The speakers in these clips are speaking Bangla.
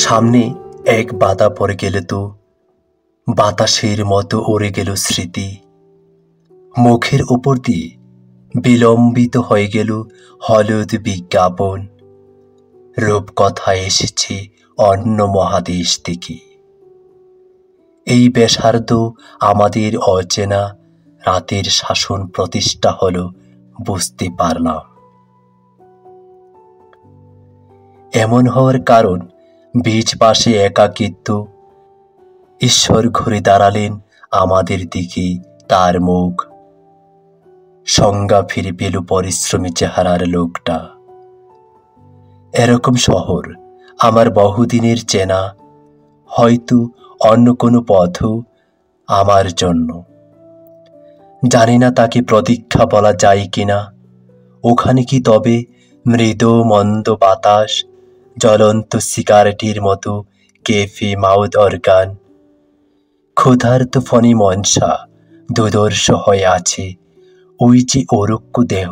সামনে এক বাধা পড়ে গেল তো বাতাসের মতো উড়ে গেল স্মৃতি। মুখের উপর দিয়ে বিলম্বিত হয়ে গেল হলুদ বিজ্ঞাপন। রূপকথা এসেছে অন্য মহাদেশ থেকে। এই ব্যাসার্ধ আমাদের অচেনা রাতের শাসন প্রতিষ্ঠা হলো বুঝতে পারলাম। এমন হওয়ার কারণ বীজ পাশে একাকিত্ব। ঈশ্বর ঘুরে দাঁড়ালেন আমাদের দিকে, তার মুখ। সংজ্ঞা ফিরে পেল পরিশ্রমী চেহারার লোকটা। এরকম শহর আমার বহুদিনের চেনা, হয়তো অন্য কোনো পথও আমার জন্য। জানি না তাকে প্রতীক্ষা বলা যায় কিনা। ওখানে কি তবে মৃদু মন্দ বাতাস, জ্বলন্ত সিগারেটের মতো কেফে মাউথ অর্গান, ক্ষুধার্ত ফণী মনসা দুদর্শ হয়ে আছে ওই যে অরুক্ষ দেহ।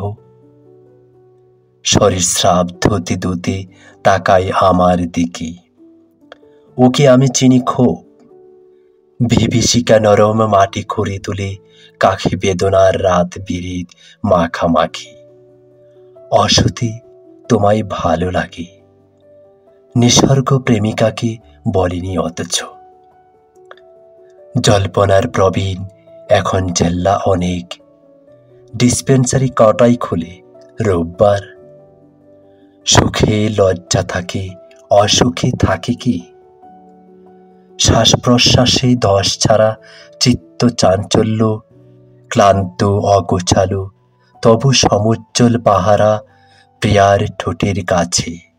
সরিস্রাব ধুতে ধুতে তাকায় আমার দিকে। ওকে আমি চিনি খুব। বিভীষিকা নরম মাটি খুঁড়ে তুলে কাখে বেদনার রাত বিরিত মাখামাখি। অসতে তোমায় ভালো লাগে, নিসর্গ প্রেমিকাকে বলিনি অথচ। জল্পনার প্রবীণ এখন জেল্লা অনেক। ডিসপেন্সারি কটাই খুলে রোববার। সুখে লজ্জা থাকে, অসুখে থাকে কি? শ্বাস প্রশ্বাসে দশ ছাড়া চিত্ত চাঞ্চল্য, ক্লান্ত অগোছালো তবু সমুজ্জ্বল পাহারা প্রিয়ার ঠোঁটের কাছে।